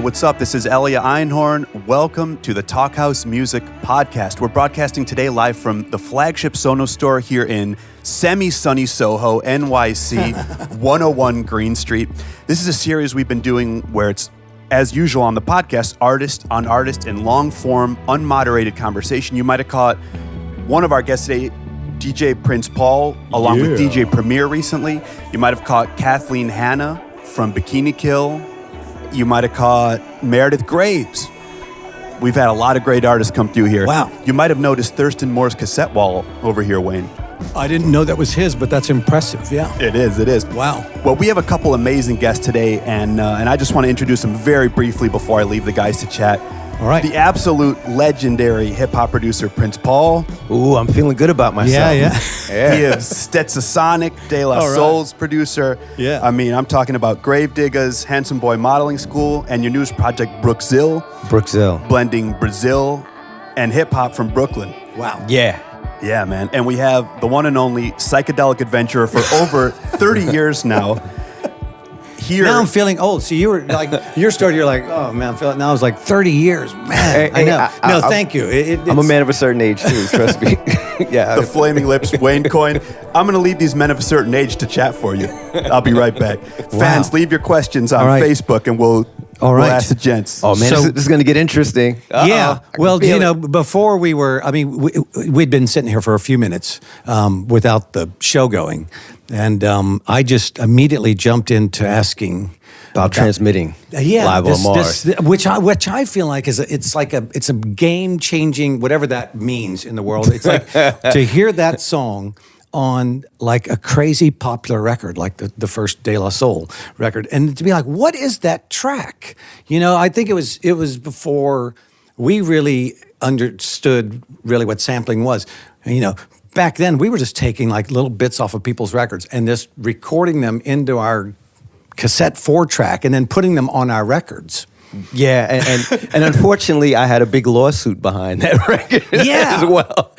what's up? This is Elia Einhorn. Welcome to the Talkhouse Music Podcast. We're broadcasting today live from the flagship Sonos store here in semi-sunny Soho, NYC, 101 Green Street. This is a series we've been doing where it's, as usual on the podcast, artist on artist in long-form, unmoderated conversation. You might have caught one of our guests today, DJ Prince Paul, along with DJ Premier recently. You might have caught Kathleen Hanna from Bikini Kill. You might have caught Meredith Graves. We've had a lot of great artists come through here. Wow. You might have noticed Thurston Moore's cassette wall over here, Wayne. I didn't know that was his, but that's impressive, yeah. It is. Wow. Well, we have a couple amazing guests today, and I just want to introduce them very briefly before I leave the guys to chat. All right. The absolute legendary hip-hop producer, Prince Paul. Ooh, I'm feeling good about myself. Yeah. He is Stetsasonic, De La Soul's producer. Yeah. I mean, I'm talking about Gravediggers, Handsome Boy Modeling School, and your newest project, Brookzilla, blending Brazil and hip-hop from Brooklyn. Wow. Yeah, man. And we have the one and only psychedelic adventurer for over 30 years now. Here. Now I'm feeling old. So you were like, your story, you're like, oh man, I'm feeling, now it's like 30 years. Man, I know. Thank you. I'm a man of a certain age too, trust me. Yeah. The Flaming Lips, Wayne Coyne. I'm going to leave these men of a certain age to chat for you. I'll be right back. Fans, leave your questions on Facebook and we'll ask the gents. Oh man, So- this is going to get interesting. Yeah. Well, before we'd been sitting here for a few minutes without the show going. And I just immediately jumped into asking about transmitting live on Mars. Which I feel like it's a game-changing, whatever that means in the world. It's like to hear that song on like a crazy popular record, like the first De La Soul record, and to be like, what is that track? You know, I think it was before we really understood really what sampling was. And, you know, back then we were just taking like little bits off of people's records and just recording them into our cassette 4-track and then putting them on our records. Yeah, and unfortunately, I had a big lawsuit behind that record as well.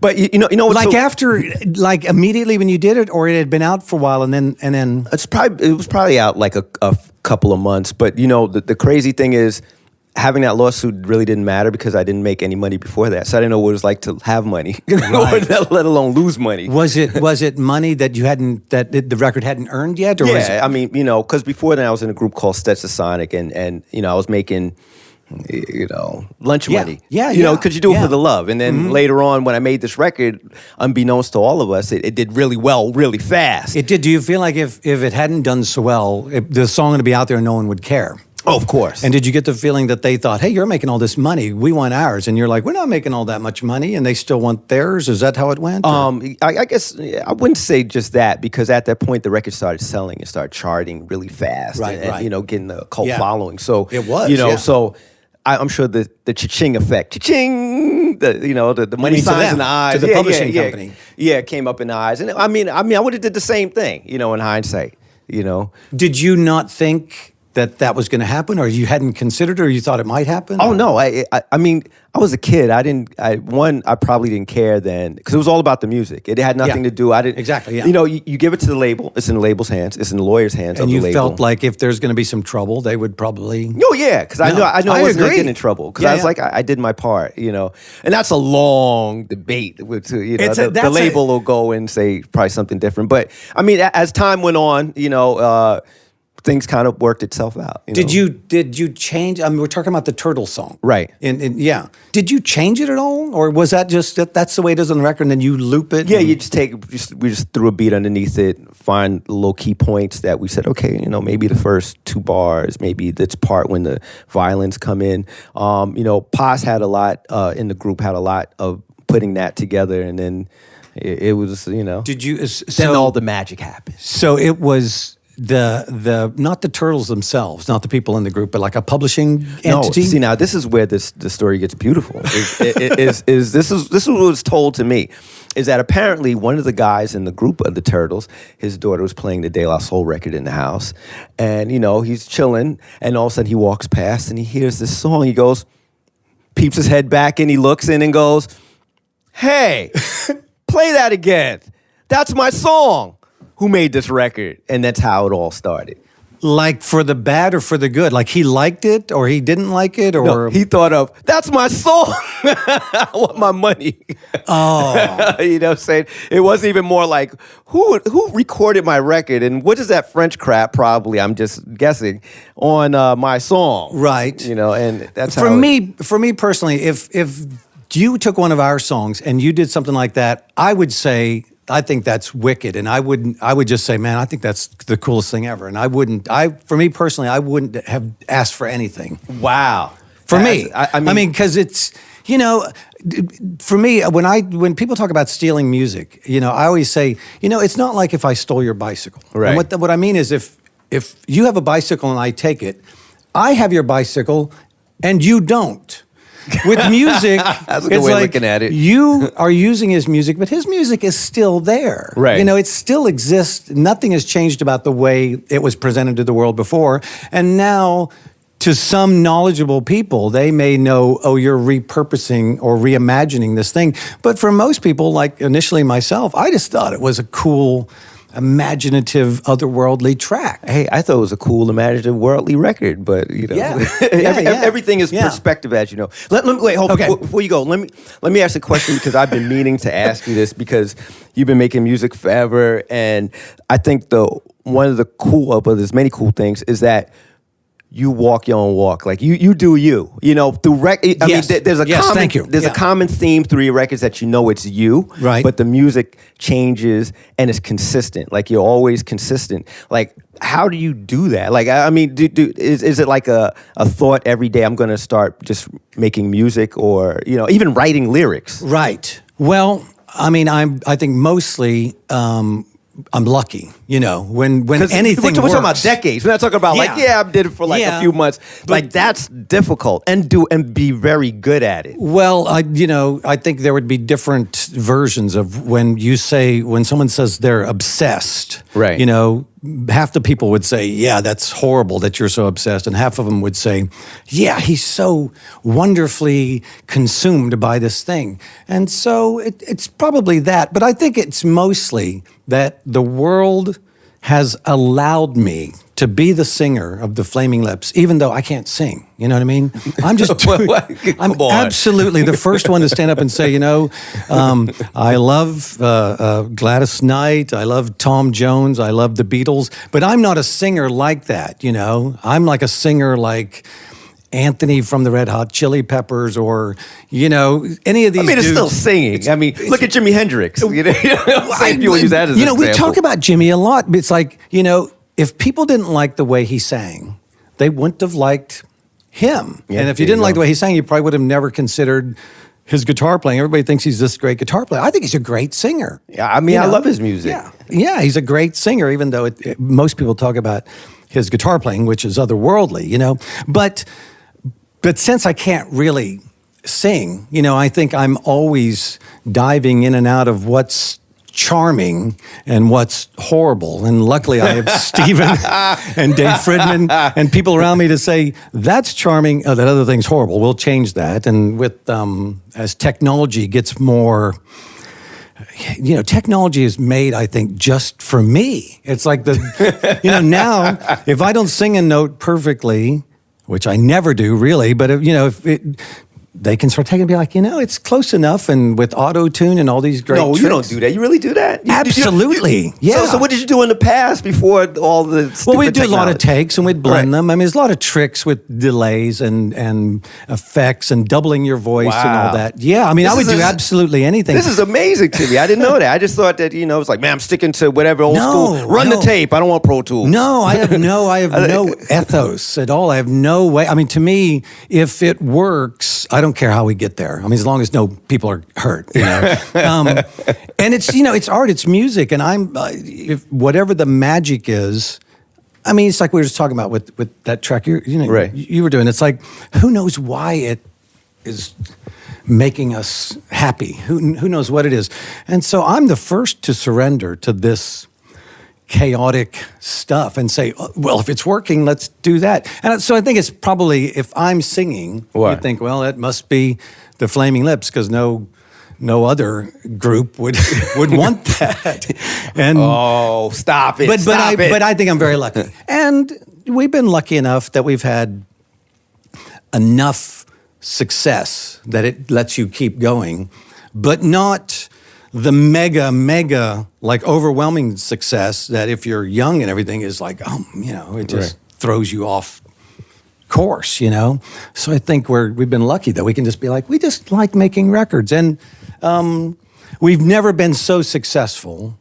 But you know, like after, like immediately when you did it, or it had been out for a while, and then it was probably out like a couple of months. But you know, the crazy thing is, having that lawsuit really didn't matter because I didn't make any money before that, so I didn't know what it was like to have money, let alone lose money. Was it money that you hadn't, that the record hadn't earned yet? Or was it? I mean, you know, because before then I was in a group called Stetsasonic, and you know, I was making, you know, lunch money. You know, because you do it for the love. And then later on, when I made this record, unbeknownst to all of us, it did really well, really fast. It did. Do you feel like if it hadn't done so well, the song would be out there and no one would care? Oh, of course. And did you get the feeling that they thought, hey, you're making all this money, we want ours, and you're like, we're not making all that much money, and they still want theirs? Is that how it went? I guess I wouldn't say just that, because at that point the record started selling and started charting really fast, and you know, getting a cult following. So it was, you know, so I'm sure the cha-ching effect, cha-ching, the money signs in the eyes, to the publishing company, came up in the eyes, and I mean, I would have did the same thing, you know, in hindsight, you know. Did you not think that was going to happen, or you hadn't considered it, or you thought it might happen? Oh no, I mean, I was a kid. I probably didn't care then, because it was all about the music. It had nothing to do. I didn't exactly. Yeah. You know, you give it to the label. It's in the label's hands. It's in the lawyer's hands. And of the you label. felt like if there's going to be some trouble, they would probably. Oh yeah, because I know I wasn't getting in trouble, because I was like, I did my part, you know. And that's a long debate. With, you know, the label will go and say probably something different. But I mean, as time went on, you know. Things kind of worked itself out. You know? Did you change? I mean, we're talking about the Turtle song, right? Yeah. Did you change it at all, or was that just that's the way it is on the record, and then you loop it? Yeah, you just we just threw a beat underneath it, find low key points that we said, okay, you know, maybe the first 2 bars, maybe this part when the violins come in. You know, Paz had a lot in the group, had a lot of putting that together, and then it was, you know. Did you? Then all the magic happened. So it was. The not the Turtles themselves, not the people in the group, but like a publishing entity. No, see, now this is where the story gets beautiful. This is what was told to me, is that apparently one of the guys in the group of the Turtles, his daughter was playing the De La Soul record in the house, and you know, he's chilling, and all of a sudden he walks past and he hears this song. He goes, peeps his head back, and he looks in and goes, "Hey, play that again. That's my song. Who made this record?" And that's how it all started. Like for the bad or for the good? Like he liked it or he didn't like it, or No, he thought of, that's my song. I want my money. oh, You know what I'm saying? It wasn't even more like, who recorded my record and what is that French crap, probably, I'm just guessing, on my song. right. You know, and that's For how me personally, if you took one of our songs and you did something like that, I would say, I think that's wicked, and I would just say, man, I think that's the coolest thing ever. And for me personally, I wouldn't have asked for anything. Wow. For me, I mean, because it's, you know, for me, when people talk about stealing music, you know, I always say, you know, it's not like if I stole your bicycle. Right. And what I mean is, if you have a bicycle and I take it, I have your bicycle and you don't. With music, that's a good way of looking at it. You are using his music, but his music is still there. Right. You know, it still exists. Nothing has changed about the way it was presented to the world before. And now, to some knowledgeable people, they may know, oh, you're repurposing or reimagining this thing. But for most people, like initially myself, I just thought it was a cool, imaginative, otherworldly track. Hey, I thought it was a cool, imaginative, worldly record, but you know, everything is perspective, as you know. Let me wait. Hold on. Before you go, let me ask a question, because I've been meaning to ask you this, because you've been making music forever, and I think one of there's many cool things is that you walk your own walk. Like you do you. You know, through there's a common thank you. There's a common theme through your records that you know it's you. Right. But the music changes and it's consistent. Like you're always consistent. Like how do you do that? Like I mean, is it like a thought every day? I'm going to start just making music, or you know, even writing lyrics. Right. Well, I mean, I think mostly. I'm lucky, you know, when anything we're talking about works. decades. We're not talking about I did it for a few months. Like that's difficult, and be very good at it. Well, I think there would be different versions of when someone says they're obsessed. Right. You know, half the people would say, yeah, that's horrible that you're so obsessed. And half of them would say, yeah, he's so wonderfully consumed by this thing. And so it's probably that. But I think it's mostly that the world has allowed me to be the singer of the Flaming Lips, even though I can't sing. You know what I mean? I'm just, I'm absolutely the first one to stand up and say, you know, I love Gladys Knight, I love Tom Jones, I love the Beatles, but I'm not a singer like that, you know? I'm like a singer like Anthony from the Red Hot Chili Peppers, or, you know, any of these dudes. It's still singing. I mean, look at Jimi Hendrix. You know, use that as you know, an example. we talk about Jimmy a lot, but it's like, you know, if people didn't like the way he sang, they wouldn't have liked him. Yeah, and if you didn't like the way he sang, you probably would have never considered his guitar playing. Everybody thinks he's this great guitar player. I think he's a great singer. Yeah, I mean, I love his music. Yeah, he's a great singer, even though most people talk about his guitar playing, which is otherworldly, you know. But since I can't really sing, you know, I think I'm always diving in and out of what's charming and what's horrible. And luckily I have Steven and Dave Fridman and people around me to say, that's charming, that other thing's horrible. We'll change that. And with as technology gets more, you know, technology is made, I think, just for me. It's like you know, now if I don't sing a note perfectly, which I never do really, but you know, they can start taking it and be like, you know, it's close enough, and with auto-tune and all these great tricks. You don't do that. You really do that? Absolutely. Yeah. So what did you do in the past before all the stupid Well, we'd do a lot of technology? takes and we'd blend them. I mean, there's a lot of tricks with delays and effects and doubling your voice and all that. Yeah, I mean, I would do absolutely anything. This is amazing to me. I didn't know that. I just thought that, you know, it's like, man, I'm sticking to whatever old school. Run the tape. I don't want Pro Tools. No, I have no ethos at all. I have no way. I mean, to me, if it works, I don't care how we get there. I mean, as long as no people are hurt, you know. And it's, you know, it's art, it's music, and if whatever the magic is. I mean, it's like we were just talking about with that track you were doing. It's like, who knows why it is making us happy? Who knows what it is? And so I'm the first to surrender to this chaotic stuff and say, well, if it's working, let's do that. And so I think it's probably, if I'm singing, you think, well, it must be the Flaming Lips, because no other group would want that. And stop it! But I think I'm very lucky. And we've been lucky enough that we've had enough success that it lets you keep going, but not the mega, like overwhelming success that if you're young and everything is like, it just throws you off course, So I think we've been lucky that we can just be like, we just like making records. And we've never been so successful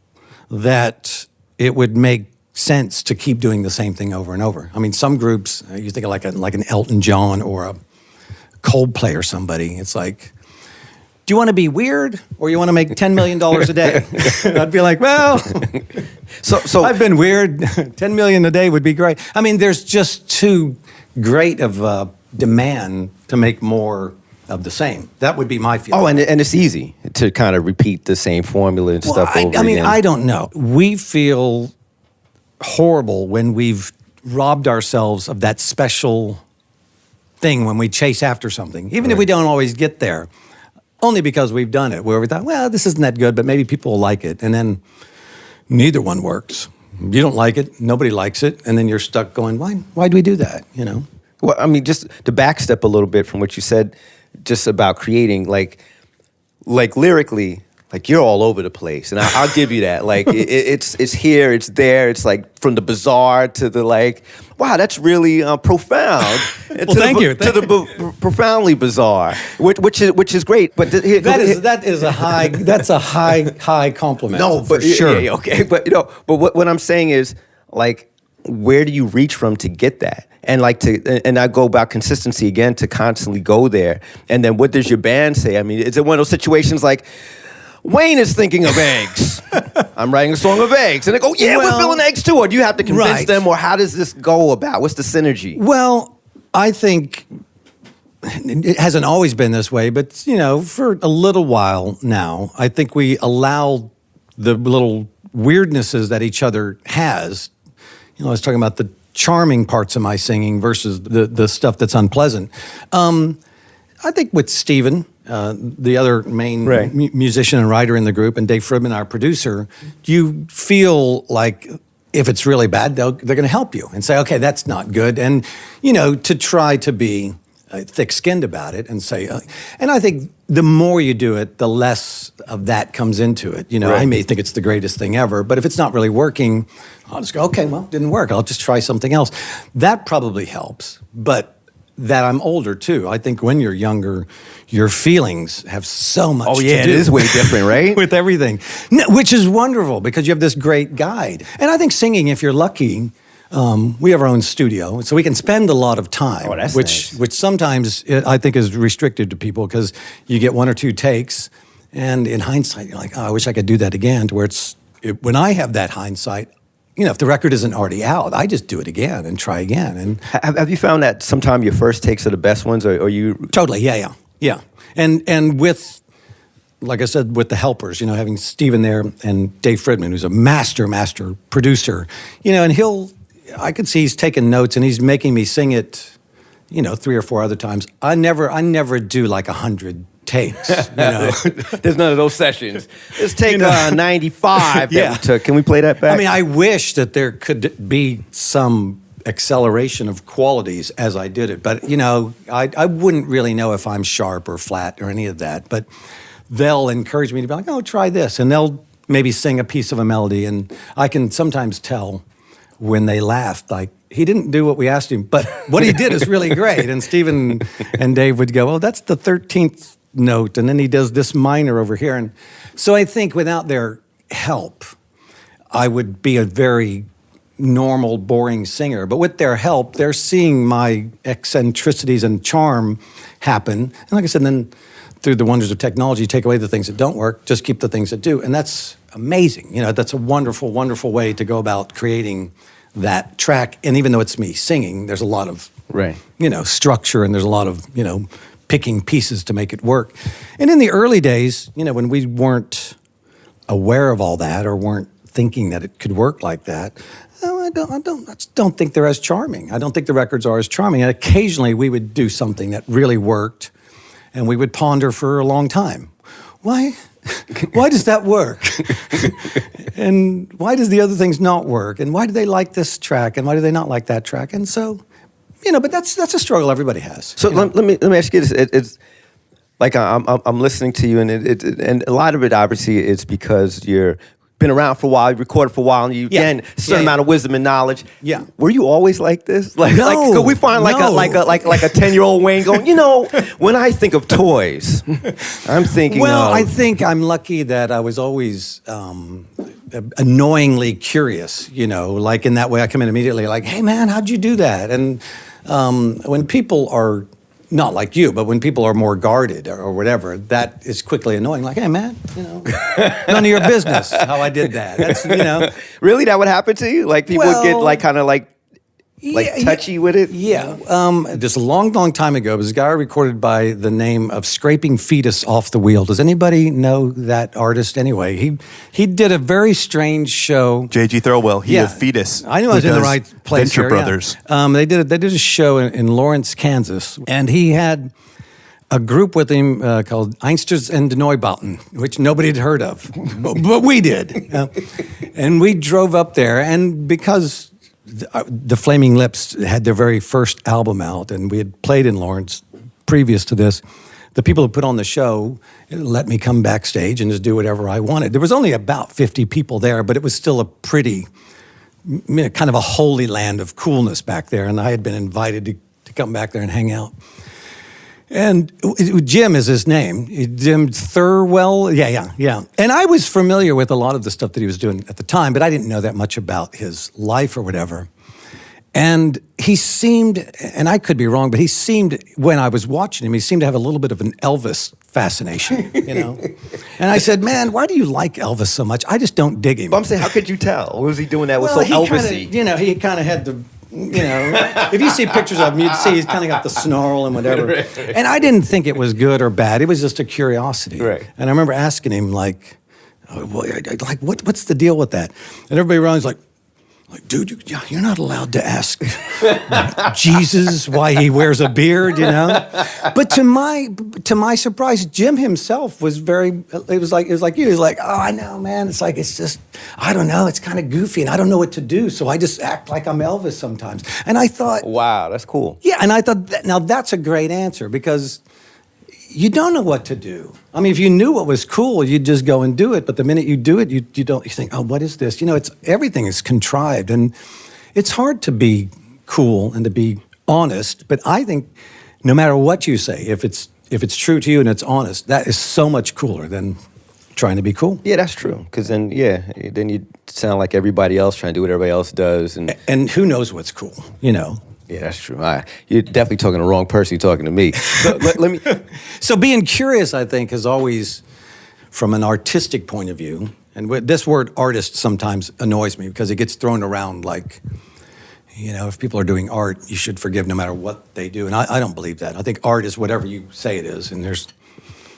that it would make sense to keep doing the same thing over and over. I mean, some groups, you think of like an Elton John or a Coldplay or somebody, it's like, do you want to be weird or you want to make $10 million a day? I'd be like, well, so I've been weird. 10 million a day would be great. I mean, there's just too great of a demand to make more of the same. That would be my feeling. Oh, and it's easy to kind of repeat the same formula and stuff over again. I don't know. We feel horrible when we've robbed ourselves of that special thing when we chase after something, even if we don't always get there. Only because we've done it, where we thought, well, this isn't that good, but maybe people will like it. And then neither one works. You don't like it, nobody likes it, and then you're stuck going, why do we do that, Well, I mean, just to backstep a little bit from what you said, just about creating, like lyrically, like you're all over the place, and I'll give you that. Like it's here, it's there. It's like from the bizarre to the like, wow, that's really profound. Well, thank you. To the profoundly bizarre, which is great. But that's a high compliment. No, for but sure. Yeah, okay, but what I'm saying is like, where do you reach from to get that? And and I go about consistency again to constantly go there. And then what does your band say? I mean, is it one of those situations like, Wayne is thinking of eggs. I'm writing a song of eggs. And they go, we're feeling eggs too. Or do you have to convince them? Or how does this go about? What's the synergy? Well, I think it hasn't always been this way, but, for a little while now, I think we allow the little weirdnesses that each other has. I was talking about the charming parts of my singing versus the stuff that's unpleasant. I think with Steven, the other main musician and writer in the group, and Dave Fridman, our producer, you feel like if it's really bad, they're going to help you and say, okay, that's not good. And, to try to be thick-skinned about it and say, and I think the more you do it, the less of that comes into it. I may think it's the greatest thing ever, but if it's not really working, I'll just go, okay, well, it didn't work. I'll just try something else. That probably helps, but that I'm older too. I think when you're younger, your feelings have so much to do. It is way different, right? With everything, which is wonderful because you have this great guide. And I think singing, if you're lucky, we have our own studio, so we can spend a lot of time, which sometimes I think is restricted to people because you get one or two takes, and in hindsight, you're like, oh, I wish I could do that again. To where when I have that hindsight, if the record isn't already out, I just do it again and try again. And have you found that sometimes your first takes are the best ones, or you totally, yeah, and with. Like I said, with the helpers, having Steven there and Dave Fridman, who's a master producer, and I could see he's taking notes and he's making me sing it, 3 or 4 other times. I never do like 100 takes. There's none of those sessions. Let's take 95 that we took. Can we play that back? I mean, I wish that there could be some acceleration of qualities as I did it, but I wouldn't really know if I'm sharp or flat or any of that. But they'll encourage me to be like, oh, try this, and they'll maybe sing a piece of a melody, and I can sometimes tell when they laughed, like, he didn't do what we asked him, but what he did is really great. And Steven and Dave would go, oh, that's the 13th note, and then he does this minor over here. And so I think without their help, I would be a very normal, boring singer. But with their help, they're seeing my eccentricities and charm happen. And like I said, then through the wonders of technology, take away the things that don't work, just keep the things that do. And that's amazing. That's a wonderful, wonderful way to go about creating that track. And even though it's me singing, there's a lot of, structure, and there's a lot of, picking pieces to make it work. And in the early days, when we weren't aware of all that or weren't thinking that it could work like that, I don't think they're as charming. I don't think the records are as charming. And occasionally we would do something that really worked, and we would ponder for a long time. Why does that work? And why does the other things not work? And why do they like this track? And why do they not like that track? And so, but that's a struggle everybody has. So let me ask you this. It's like I'm listening to you, and a lot of it obviously it's because you're been around for a while, you recorded for a while, and you gain a certain amount of wisdom and knowledge. Yeah. Were you always like this? No, could we find like a 10-year-old Wayne going, when I think of toys, I'm thinking Well, I think I'm lucky that I was always annoyingly curious, like in that way I come in immediately like, hey man, how'd you do that? And when people are not like you, but when people are more guarded or whatever, that is quickly annoying. Like, hey, man, none of your business how I did that. That's, Really, that would happen to you? Like people would get like kind of like touchy with it? Yeah. Just a long, long time ago, there was a guy recorded by the name of Scraping Fetus Off the Wheel. Does anybody know that artist anyway? He did a very strange show. J.G. Thirlwell, he of Fetus. I knew I was in the right place Venture here, Brothers. Yeah. They did a show in Lawrence, Kansas, and he had a group with him called Einsters and Neubauten, which nobody had heard of, but we did. And we drove up there, and because the Flaming Lips had their very first album out, and we had played in Lawrence previous to this, the people who put on the show let me come backstage and just do whatever I wanted. There was only about 50 people there, but it was still a pretty, kind of a holy land of coolness back there, and I had been invited to come back there and hang out. And Jim is his name, Jim Thirlwell. Yeah. And I was familiar with a lot of the stuff that he was doing at the time, but I didn't know that much about his life or whatever. And he seemed, and I could be wrong, but he seemed, when I was watching him, he seemed to have a little bit of an Elvis fascination, And I said, man, why do you like Elvis so much? I just don't dig him. But I'm saying, how could you tell? What was he doing that was so Elvis-y? He kind of had the... if you see pictures of him, you'd see he's kind of got the snarl and whatever. Right. And I didn't think it was good or bad. It was just a curiosity. Right. And I remember asking him, what's the deal with that? And everybody around was like, dude, you're not allowed to ask Jesus why he wears a beard, But to my surprise, Jim himself was it was like you. He was like, oh, I know, man. It's just, I don't know. It's kind of goofy, and I don't know what to do, so I just act like I'm Elvis sometimes. And I thought, wow, that's cool. Yeah, and I thought, now that's a great answer, because you don't know what to do. I mean, if you knew what was cool, you'd just go and do it. But the minute you do it, you think, oh, what is this? Everything is contrived, and it's hard to be cool and to be honest. But I think no matter what you say, if it's true to you and it's honest, that is so much cooler than trying to be cool. Yeah, that's true. Because then you sound like everybody else, trying to do what everybody else does, and who knows what's cool, Yeah, that's true. You're definitely talking to the wrong person. You're talking to me. So let me. So being curious, I think, is always, from an artistic point of view, and this word artist sometimes annoys me because it gets thrown around like, if people are doing art, you should forgive no matter what they do. And I don't believe that. I think art is whatever you say it is, and there's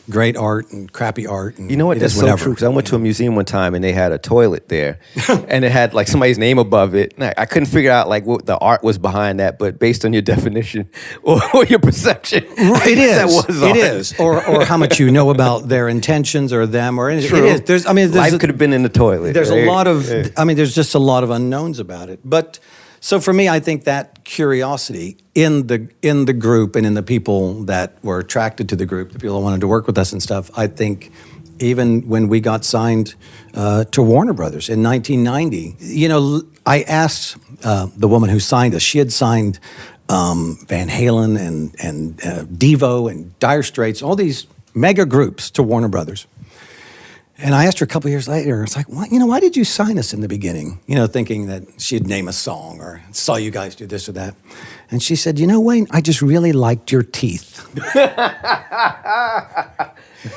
great art and crappy art. And you know what? That's so true. Because I went to a museum one time and they had a toilet there, and it had like somebody's name above it. And I couldn't figure out like what the art was behind that, but based on your definition or your perception, it is. Or how much you know about their intentions or them or anything. True. It is. Life could have been in the toilet. There's a lot of. There's just a lot of unknowns about it. But so for me, I think that curiosity in the group and in the people that were attracted to the group, the people that wanted to work with us and stuff, I think even when we got signed to Warner Brothers in 1990, I asked the woman who signed us. She had signed Van Halen and Devo and Dire Straits, all these mega groups to Warner Brothers. And I asked her a couple years later, it's like, why did you sign us in the beginning? Thinking that she'd name a song or saw you guys do this or that. And she said, Wayne, I just really liked your teeth.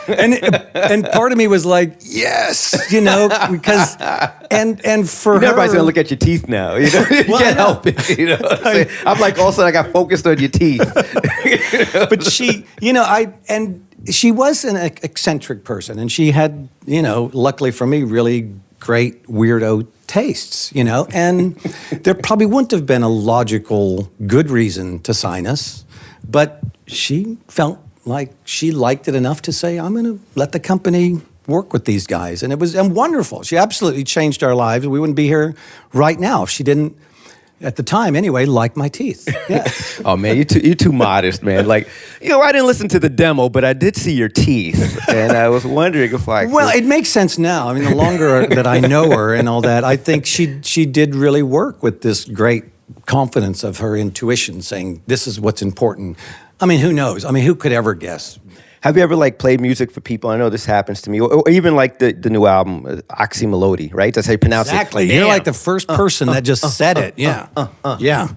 and part of me was like, yes, because, and for her. Everybody's going to look at your teeth now. You can't help it. I'm like, all of a sudden I got focused on your teeth. But she was an eccentric person, and she had, luckily for me, really great weirdo tastes, and there probably wouldn't have been a logical, good reason to sign us, but she felt like she liked it enough to say, I'm going to let the company work with these guys, and it was wonderful. She absolutely changed our lives. We wouldn't be here right now if she didn't, at the time anyway, like my teeth. Yeah. Oh man, you're too modest, man. Like, I didn't listen to the demo, but I did see your teeth, and I was wondering if Well, it makes sense now. I mean, the longer that I know her and all that, I think she did really work with this great confidence of her intuition, saying this is what's important. I mean, who knows? I mean, who could ever guess? Have you ever played music for people? I know this happens to me, or even like the new album, Oxymelody, right? That's how you pronounce it. Exactly. You're like the first person that just said it. Yeah. Yeah.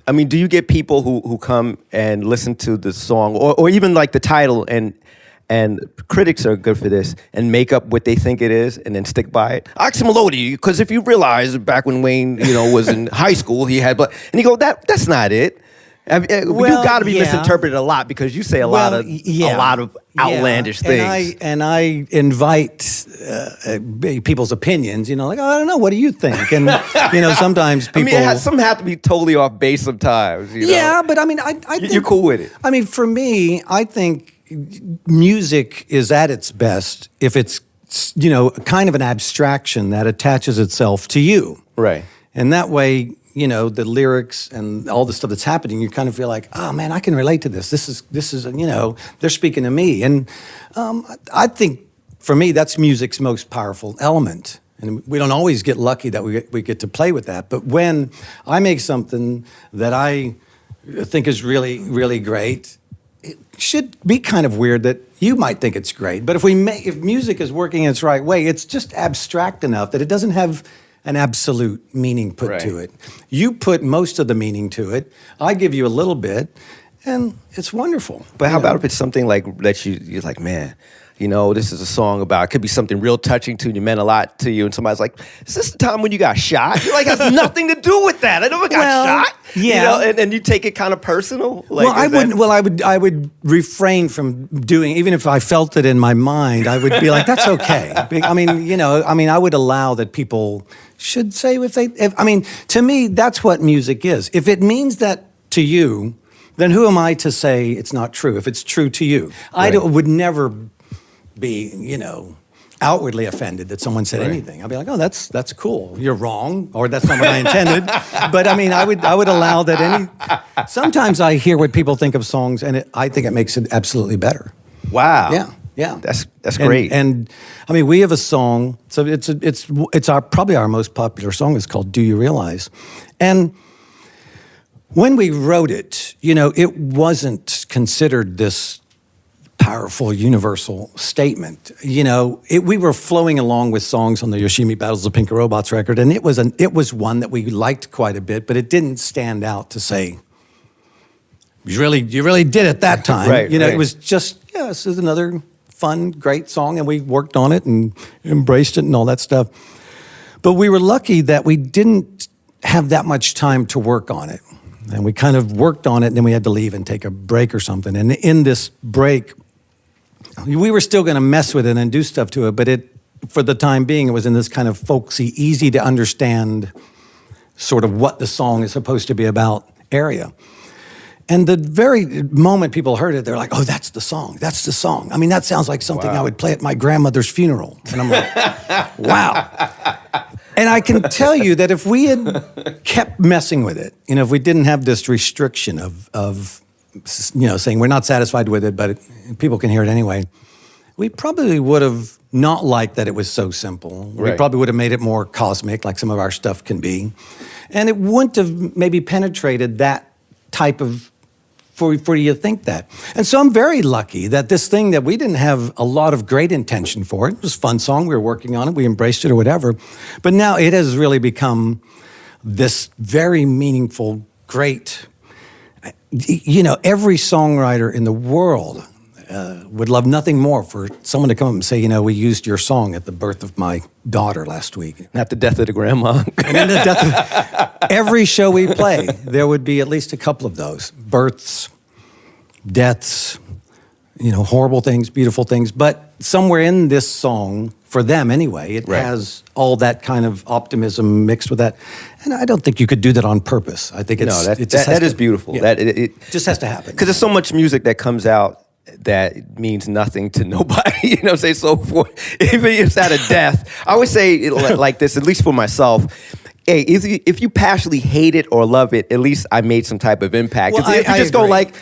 I mean, do you get people who come and listen to the song, or even like the title, and critics are good for this, and make up what they think it is and then stick by it? Oxymelody, because if you realize back when Wayne, was in high school, he had, and you go, that's not it. You got to be misinterpreted a lot because you say a lot of outlandish things. And I invite people's opinions. Like, I don't know. What do you think? And sometimes people. I mean, some have to be totally off base sometimes. Yeah, but I mean, I think you're cool with it. I mean, for me, I think music is at its best if it's kind of an abstraction that attaches itself to you. Right. And that way, the lyrics and all the stuff that's happening, you kind of feel like, oh man, I can relate to this. This is, they're speaking to me. And I think for me, that's music's most powerful element. And we don't always get lucky that we get to play with that. But when I make something that I think is really, really great, it should be kind of weird that you might think it's great. But if music is working in its right way, it's just abstract enough that it doesn't have an absolute meaning put to it. You put most of the meaning to it. I give you a little bit, and it's wonderful. But how about if it's something like that you're like, man, this is a song about, it could be something real touching to you, meant a lot to you, and somebody's like, is this the time when you got shot? You're like, it has nothing to do with that. I never got shot. Yeah. And you take it kind of personal? Like, I would refrain from doing, even if I felt it in my mind, I would be like, that's okay. I mean, I would allow that people should say to me, that's what music is. If it means that to you, then who am I to say it's not true, if it's true to you? Right. I would never be, outwardly offended that someone said anything. I'd be like, oh, that's cool. You're wrong, or that's not what I intended. But I mean, I would allow that sometimes I hear what people think of songs, and I think it makes it absolutely better. Wow. Yeah. That's great. And I mean, we have a song. So it's probably our most popular song. It's called "Do You Realize?" And when we wrote it, it wasn't considered this powerful universal statement. We were flowing along with songs on the Yoshimi Battles of Pink Robots record, and it was one that we liked quite a bit, but it didn't stand out to say, you really did it that time. Right. It was just, this is another fun, great song, and we worked on it and embraced it and all that stuff. But we were lucky that we didn't have that much time to work on it. And we kind of worked on it, and then we had to leave and take a break or something. And in this break, we were still going to mess with it and do stuff to it, but for the time being, it was in this kind of folksy, easy to understand sort of what the song is supposed to be about area. And the very moment people heard it, they're like, oh, that's the song. That's the song. I mean, that sounds like something I would play at my grandmother's funeral. And I'm like, wow. And I can tell you that if we had kept messing with it, if we didn't have this restriction of saying we're not satisfied with it, but people can hear it anyway, we probably would have not liked that it was so simple. Right. We probably would have made it more cosmic, like some of our stuff can be. And it wouldn't have maybe penetrated that type of, for you to think that. And so I'm very lucky that this thing that we didn't have a lot of great intention for, it was a fun song, we were working on it, we embraced it or whatever, but now it has really become this very meaningful, great, every songwriter in the world would love nothing more for someone to come up and say, we used your song at the birth of my daughter last week. Not the death of the grandma. And then the death of every show we play, there would be at least a couple of those. Births, deaths, horrible things, beautiful things. But somewhere in this song, for them anyway, it has all that kind of optimism mixed with that. And I don't think you could do that on purpose. I think that is beautiful. Yeah. It just has to happen. Because there's so much music that comes out that means nothing to nobody. You know what I'm saying? So even if it's at a death, I always say it like this, at least for myself. Hey, if you passionately hate it or love it, at least I made some type of impact. Well, if you just go agree. like,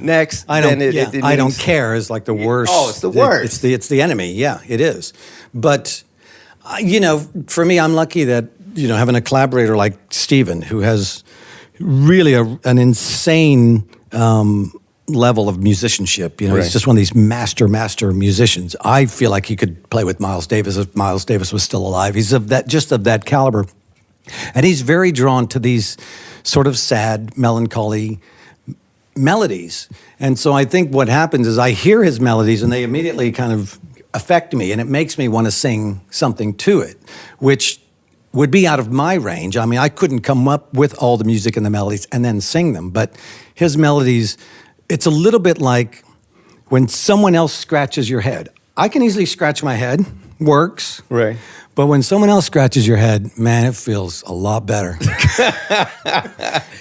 next, I don't, then it I don't means- care is like the worst. Oh, it's the worst. It's the enemy. Yeah, it is. But for me, I'm lucky that having a collaborator like Steven, who has really an insane level of musicianship. Right. He's just one of these master musicians. I feel like he could play with Miles Davis if Miles Davis was still alive. He's of that caliber. And he's very drawn to these sort of sad, melancholy melodies. And so I think what happens is I hear his melodies and they immediately kind of affect me, and it makes me want to sing something to it, which would be out of my range. I mean, I couldn't come up with all the music and the melodies and then sing them, but his melodies, it's a little bit like when someone else scratches your head. I can easily scratch my head, works. Right. But when someone else scratches your head, man, it feels a lot better. Do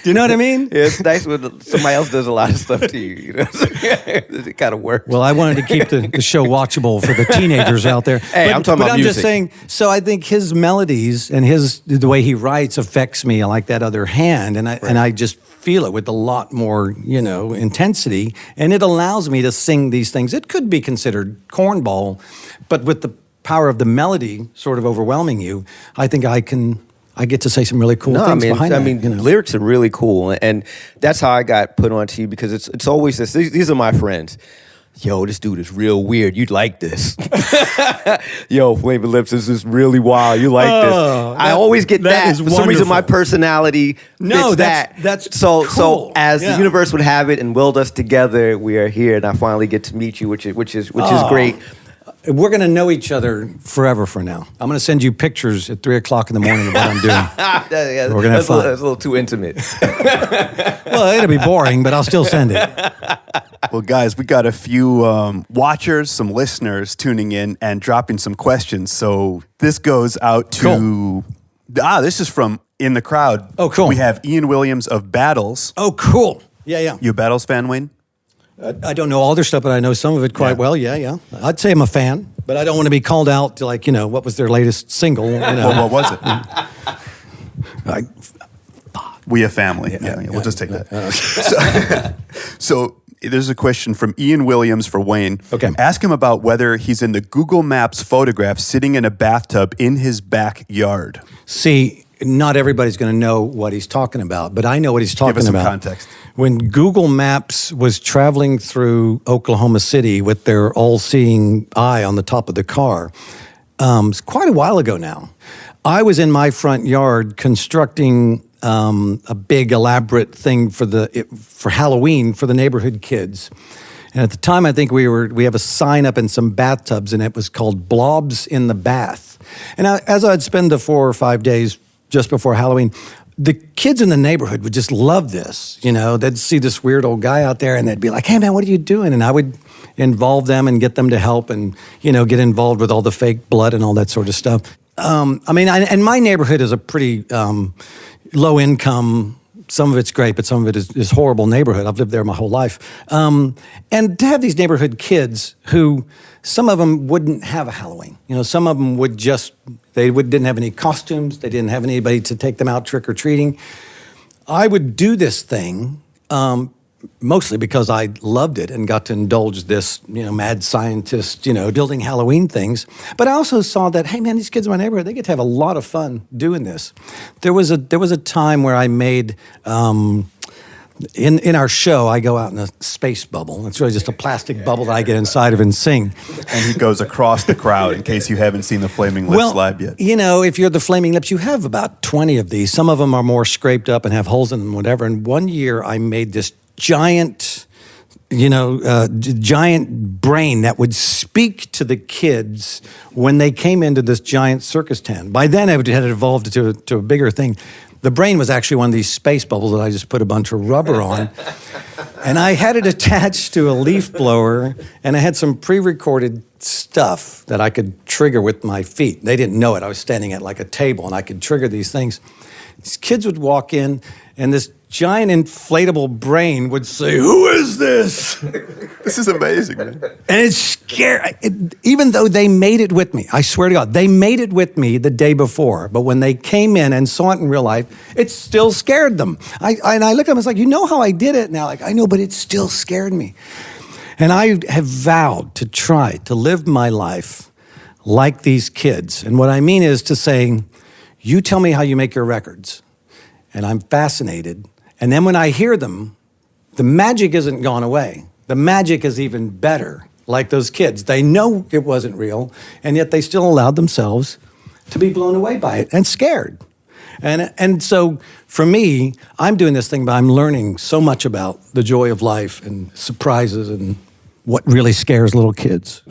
you know what I mean? Yeah, it's nice when somebody else does a lot of stuff to you. It kind of works. Well, I wanted to keep the show watchable for the teenagers out there. Hey, I'm talking about I'm music. just saying, so I think his melodies and the way he writes affects me like that other hand. And I just feel it with a lot more, intensity. And it allows me to sing these things. It could be considered cornball, but with the power of the melody sort of overwhelming you, I think I get to say some really cool things behind that. Lyrics are really cool, and that's how I got put onto you, because it's always this. These are my friends. Yo, this dude is real weird. You'd like this. Yo, Flavor Lips, this is really wild. You like this. I always get that. For some reason, my personality fits that. That's so. cool. So as the universe would have it and willed us together, we are here, and I finally get to meet you, which is great. We're going to know each other forever from now. I'm going to send you pictures at 3 o'clock in the morning of what I'm doing. We're going to have fun. That's a little too intimate. Well, it'll be boring, but I'll still send it. Well, guys, we got a few watchers, some listeners tuning in and dropping some questions. So this goes out to... Cool. This is from in the crowd. Oh, cool. We have Ian Williams of Battles. Oh, cool. Yeah. You a Battles fan, Wayne? I don't know all their stuff, but I know some of it quite well. Yeah. I'd say I'm a fan, but I don't want to be called out to what was their latest single. Well, what was it? Fuck. We a family. Yeah, we'll just take that. So there's a question from Ian Williams for Wayne. Okay. Ask him about whether he's in the Google Maps photograph sitting in a bathtub in his backyard. See, not everybody's going to know what he's talking about, but I know what he's talking about. Give us some context. When Google Maps was traveling through Oklahoma City with their all-seeing eye on the top of the car, it's quite a while ago now, I was in my front yard constructing a big elaborate thing for Halloween for the neighborhood kids. And at the time, I think we have a sign up in some bathtubs, and it was called Blobs in the Bath. And as I'd spend the 4 or 5 days just before Halloween, the kids in the neighborhood would just love this. They'd see this weird old guy out there and they'd be like, hey man, what are you doing? And I would involve them and get them to help and, get involved with all the fake blood and all that sort of stuff. And my neighborhood is a pretty low income. Some of it's great, but some of it is horrible neighborhood. I've lived there my whole life. And to have these neighborhood kids who, some of them wouldn't have a Halloween. Some of them didn't have any costumes. They didn't have anybody to take them out trick-or-treating. I would do this thing mostly because I loved it and got to indulge this, mad scientist, building Halloween things. But I also saw that, hey man, these kids in my neighborhood, they get to have a lot of fun doing this. There was a time where I made, in our show, I go out in a space bubble. It's really just a plastic bubble that I get inside of and sing. And he goes across the crowd in case you haven't seen the Flaming Lips live yet. If you're the Flaming Lips, you have about 20 of these. Some of them are more scraped up and have holes in them, whatever. And one year I made this giant brain that would speak to the kids when they came into this giant circus tent. By then, it had evolved to a bigger thing. The brain was actually one of these space bubbles that I just put a bunch of rubber on. And I had it attached to a leaf blower, and I had some pre-recorded stuff that I could trigger with my feet. They didn't know it. I was standing at like a table, and I could trigger these things. These kids would walk in, and this giant inflatable brain would say, "Who is this?" This is amazing, man. And it's scary. Even though they made it with me, I swear to God, they made it with me the day before. But when they came in and saw it in real life, it still scared them. And I looked at them, I was like, you know how I did it? Now, like, I know, but it still scared me. And I have vowed to try to live my life like these kids. And what I mean is to say, you tell me how you make your records. And I'm fascinated. And then when I hear them, the magic isn't gone away. The magic is even better, like those kids. They know it wasn't real, and yet they still allowed themselves to be blown away by it and scared. And so for me, I'm doing this thing, but I'm learning so much about the joy of life and surprises and what really scares little kids.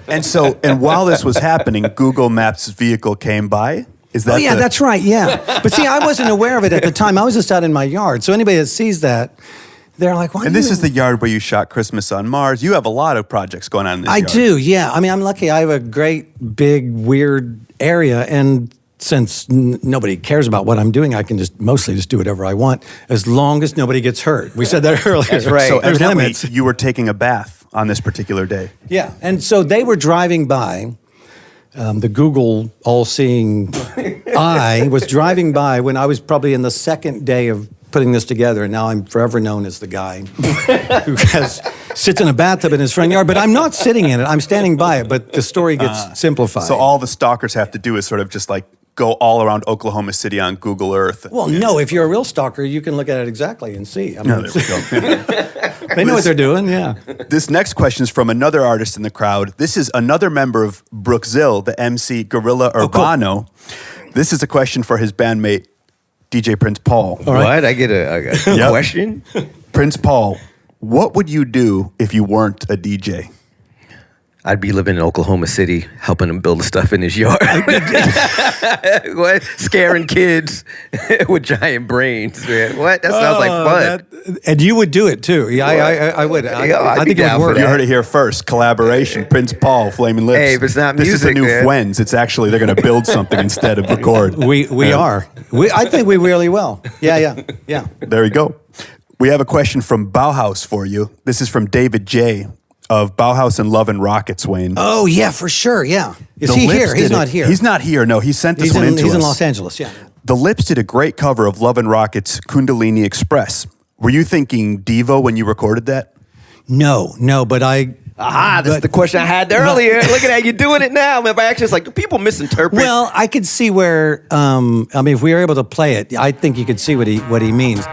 And while this was happening, Google Maps vehicle came by. Is that that's right, yeah. But see, I wasn't aware of it at the time. I was just out in my yard. So anybody that sees that, they're like, why? And this is the yard where you shot Christmas on Mars. You have a lot of projects going on in this I yard. do, yeah. I mean, I'm lucky. I have a great, big, weird area. And since nobody cares about what I'm doing, I can mostly just do whatever I want, as long as nobody gets hurt. We said that earlier. That's right. So There's evidently, limits. you were taking a bath on this particular day. Yeah, and so they were driving by. The Google all-seeing eye was driving by when I was probably in the second day of putting this together, and now I'm forever known as the guy who sits in a bathtub in his front yard. But I'm not sitting in it; I'm standing by it. But the story gets simplified. So all the stalkers have to do is sort of just like go all around Oklahoma City on Google Earth. Well, no, if you're a real stalker, you can look at it exactly and see. I mean, No, there we go. they know what they're doing, yeah. This next question is from another artist in the crowd. This is another member of Brookzil, the MC Gorilla Urbano. This is a question for his bandmate, DJ Prince Paul. All right. What? I get a question? Prince Paul, what would you do if you weren't a DJ? I'd be living in Oklahoma City, helping him build stuff in his yard. What? Scaring kids with giant brains. Man. What? That sounds like fun. And you would do it too. Yeah, I would. I think it would work. You heard it here first. Collaboration. Prince Paul, Flaming Lips. Hey, if it's not this music, is the new man. Fuens. It's actually, they're going to build something instead of record. We are. I think we really will. Yeah. There you go. We have a question from Bauhaus for you. This is from David J. of Bauhaus and Love and Rockets, Wayne. Oh, yeah, for sure, yeah. Is he here? He's not here. He's not here, no. He sent this one into us. He's in Los Angeles, yeah. The Lips did a great cover of Love and Rockets' Kundalini Express. Were you thinking Devo when you recorded that? No, but I... That's the question I had earlier. Look at that, you're doing it now. Man, by actually, it's like, do people misinterpret? Well, I could see where, if we were able to play it, I think you could see what he means.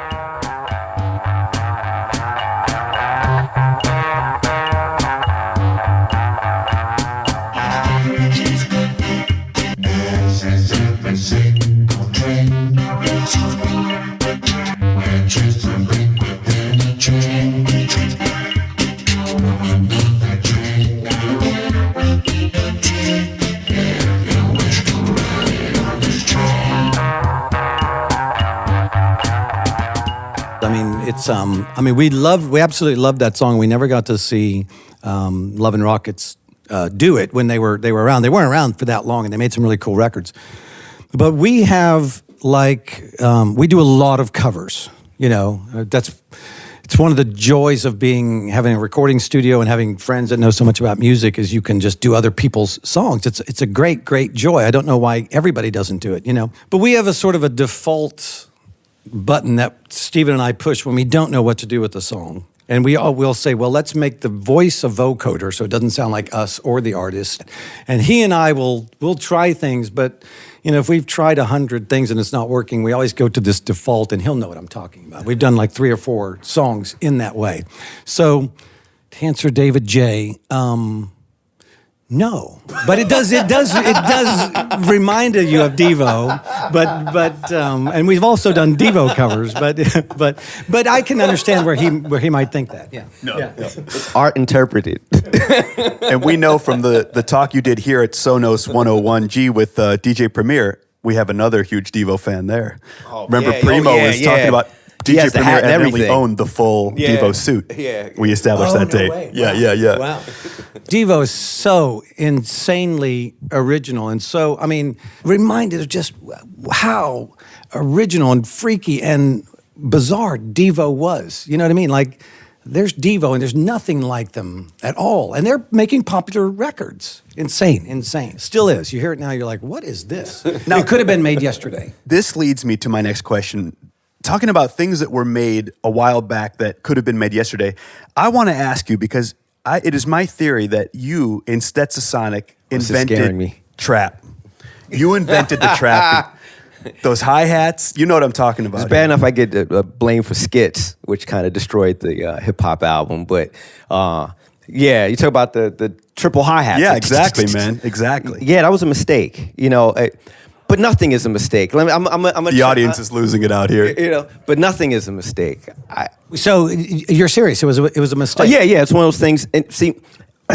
We absolutely loved that song. We never got to see Love and Rockets do it when they were around. They weren't around for that long, and they made some really cool records. But we have we do a lot of covers. You know, it's one of the joys of having a recording studio and having friends that know so much about music is you can just do other people's songs. It's a great joy. I don't know why everybody doesn't do it. You know, but we have a sort of a default button that Stephen and I push when we don't know what to do with the song. And we'll say, well, let's make the voice a vocoder so it doesn't sound like us or the artist. And he and I will try things, but you know, if we've tried 100 things and it's not working, we always go to this default and he'll know what I'm talking about. We've done like 3 or 4 songs in that way. So to answer David J., no, but it does remind you of Devo, but and we've also done Devo covers, but I can understand where he might think that. Yeah. No. It's art interpreted. And we know from the talk you did here at Sonos 101G with DJ Premier, we have another huge Devo fan there. Remember, Primo was talking about DJ has the Premier hat and evidently everything. owned the full Yeah. Devo suit. Yeah. We established Oh, that no day. way. Yeah. Wow. Devo is so insanely original and so, I mean, reminded of just how original and freaky and bizarre Devo was. You know what I mean? Like, there's Devo and there's nothing like them at all. And they're making popular records. Insane. Still is. You hear it now, you're like, what is this? Now, it could have been made yesterday. This leads me to my next question. Talking about things that were made a while back that could have been made yesterday, I want to ask you because it is my theory that you in Stetsasonic This is scaring invented me. trap. You invented the trap. Those hi-hats, you know what I'm talking about. It's bad enough I get blamed for skits, which kind of destroyed the hip hop album. But yeah, you talk about the triple hi-hats. Yeah, exactly, man. Exactly. Yeah, that was a mistake. You know, but nothing is a mistake. The audience is losing it out here. You know, but nothing is a mistake. So you're serious? It was a mistake. Yeah. It's one of those things. And see,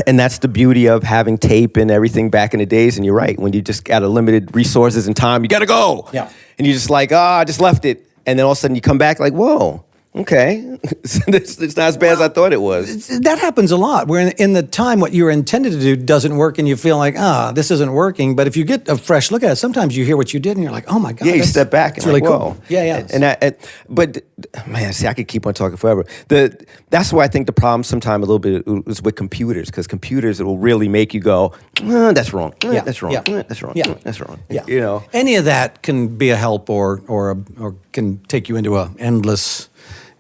and that's the beauty of having tape and everything back in the days. And you're right, when you just got a limited resources and time, you got to go. Yeah. And you're just like, I just left it. And then all of a sudden you come back like, whoa, okay. It's not as bad as I thought it was. That happens a lot. Where in the time what you were intended to do doesn't work, and you feel like, this isn't working. But if you get a fresh look at it, sometimes you hear what you did, and you're like, oh my god, Yeah, you step back It's and really like, cool. whoa. Yeah. But man, see, I could keep on talking forever. That's why I think the problem sometimes a little bit is with computers, because computers, it will really make you go, that's wrong. That's wrong. That's wrong. That's wrong. Yeah. You know, any of that can be a help or can take you into an endless,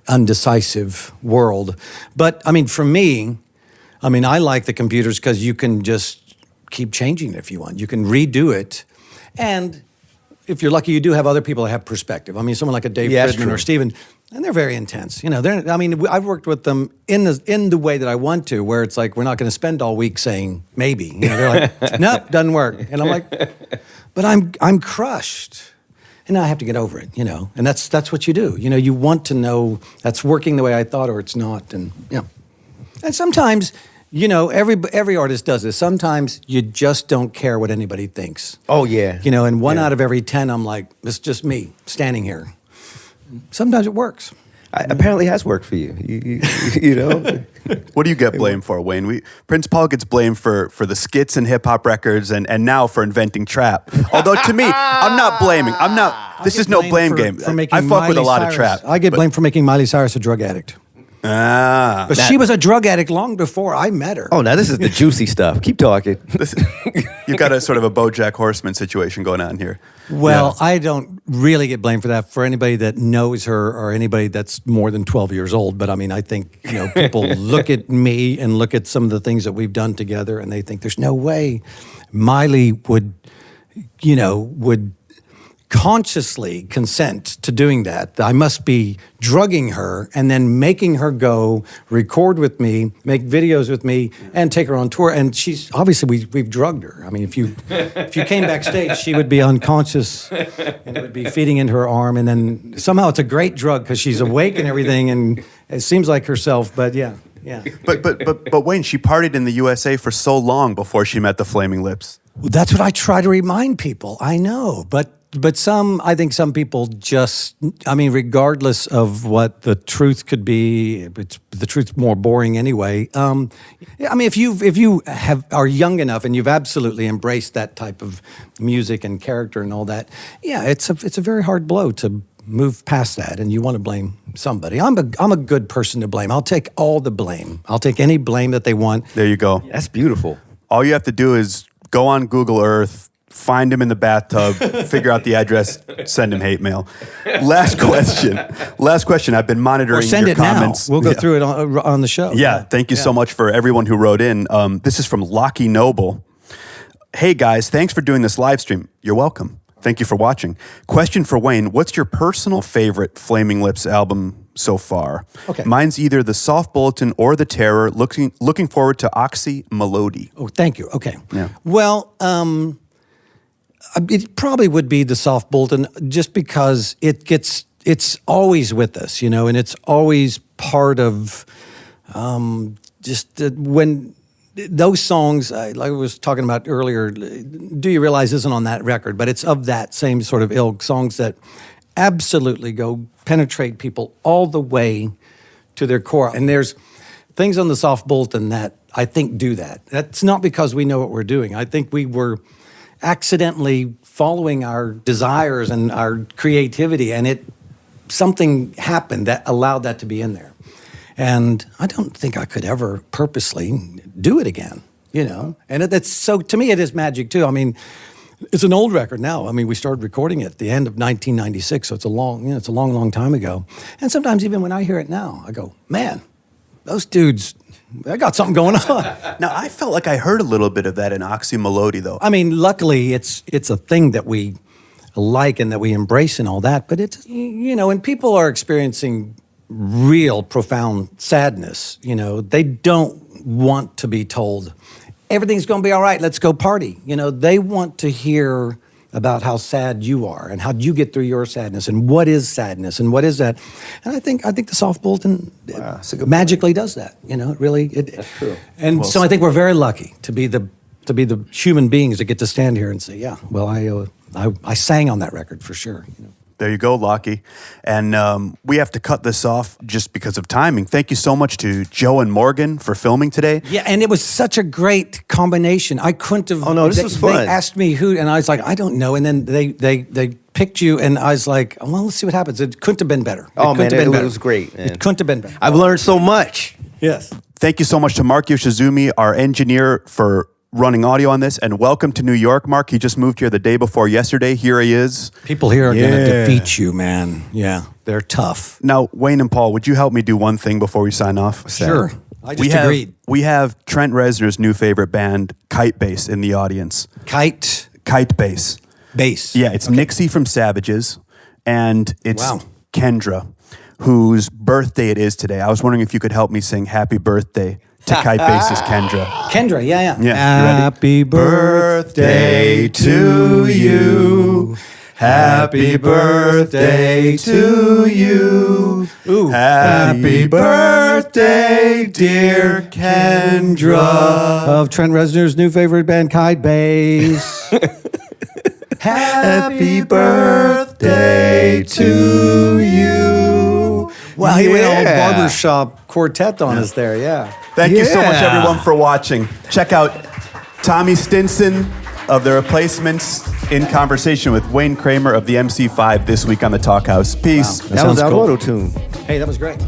undecisive world. But I mean, for me, I like the computers because you can just keep changing it if you want. You can redo it, and if you're lucky, you do have other people that have perspective. I mean, someone like a Dave Yeah, that's Fridman or true. Steven, and they're very intense. You know, I've worked with them in the way that I want to, where it's like we're not going to spend all week saying maybe. You know, they're like, nope, doesn't work, and I'm like, but I'm crushed. And I have to get over it, you know. And that's what you do. You know, you want to know that's working the way I thought or it's not. And and sometimes, you know, every artist does this. Sometimes you just don't care what anybody thinks. Oh, yeah. You know, and one out of every 10, I'm like, it's just me standing here. Sometimes it works. Apparently has worked for you. You know? What do you get blamed for, Wayne? Prince Paul gets blamed for the skits and hip hop records, and now for inventing trap. Although to me, I'm not blaming. I'm not. This is no blame game. I fuck with a lot of trap. I get blamed for making Miley Cyrus a drug addict. But she was a drug addict long before I met her. Oh, now this is the juicy stuff. Keep talking. You've got a sort of a BoJack Horseman situation going on here. Well, I don't really get blamed for that for anybody that knows her or anybody that's more than 12 years old. But I mean, I think, you know, people look at me and look at some of the things that we've done together and they think there's no way Miley would consciously consent to doing that. I must be drugging her and then making her go record with me, make videos with me, and take her on tour. And she's obviously we've drugged her. I mean, if you came backstage, she would be unconscious and it would be feeding into her arm. And then somehow it's a great drug because she's awake and everything, and it seems like herself. But yeah. But Wayne, she partied in the USA for so long before she met the Flaming Lips. Well, that's what I try to remind people. I know, but I think some people just, I mean, regardless of what the truth could be, the truth's more boring anyway. I mean, if you are young enough and you've absolutely embraced that type of music and character and all that, yeah, it's a very hard blow to move past that, and you want to blame somebody. I'm a good person to blame. I'll take all the blame. I'll take any blame that they want. There you go. That's beautiful. All you have to do is go on Google Earth, find him in the bathtub, figure out the address, send him hate mail. Last question. I've been monitoring Or send your it comments. now. We'll go through it on the show. Yeah, thank you so much for everyone who wrote in. This is from Lockie Noble. Hey guys, thanks for doing this live stream. You're welcome. Thank you for watching. Question for Wayne. What's your personal favorite Flaming Lips album so far? Okay. Mine's either The Soft Bulletin or The Terror. Looking forward to Oxy Melody. Oh, thank you. Okay. Yeah. Well, it probably would be The Soft Bulletin just because it's always with us, you know, and it's always part of when those songs, like I was talking about earlier, Do You Realize isn't on that record, but it's of that same sort of ilk, songs that absolutely go penetrate people all the way to their core. And there's things on the Soft Bulletin that I think do that. That's not because we know what we're doing. I think we were accidentally following our desires and our creativity, and something happened that allowed that to be in there. And I don't think I could ever purposely do it again, you know? And that's so, to me, it is magic too. I mean, it's an old record now. I mean, we started recording it at the end of 1996, so it's a long time ago. And sometimes even when I hear it now, I go, man, those dudes, they got something going on. Now, I felt like I heard a little bit of that in Oxy Melody, though. I mean, luckily, it's a thing that we like and that we embrace and all that. But it's, you know, when people are experiencing real profound sadness, you know, they don't want to be told, everything's going to be all right, let's go party. You know, they want to hear about how sad you are and how you get through your sadness and what is sadness and what is that. And I think the Soft Bulletin magically does that. You know, it really. That's true. And well, so I think we're very lucky to be the human beings that get to stand here and say, yeah, well, I sang on that record for sure. You know. There you go, Lockie. And we have to cut this off just because of timing. Thank you so much to Joe and Morgan for filming today. Yeah, and it was such a great combination. I couldn't have... Oh, no, this was fun. They asked me who, and I was like, I don't know. And then they picked you, and I was like, well, let's see what happens. It couldn't have been better. It was great, man. It couldn't have been better. I've learned so much. Yes. Thank you so much to Mark Yoshizumi, our engineer, for running audio on this, and welcome to New York, Mark. He just moved here the day before yesterday. Here he is. People here are going to defeat you, man. Yeah, they're tough. Now, Wayne and Paul, would you help me do one thing before we sign off? Sure. I just agreed. We have Trent Reznor's new favorite band, Kite Bass, in the audience. Kite Bass. Bass. Yeah, it's Nixie from Savages, and it's Kendra, whose birthday it is today. I was wondering if you could help me sing Happy Birthday to Kite Bass's Kendra. Kendra, yeah. Happy birthday to you. Happy birthday to you. Ooh. Happy birthday, dear Kendra. Of Trent Reznor's new favorite band, Kite Bass. Happy birthday to you. Wow, he went all barbershop quartet on us there, yeah. Thank you so much, everyone, for watching. Check out Tommy Stinson of The Replacements in conversation with Wayne Kramer of the MC5 this week on the Talkhouse. Peace. Wow, that was our auto-tune. Hey, that was great.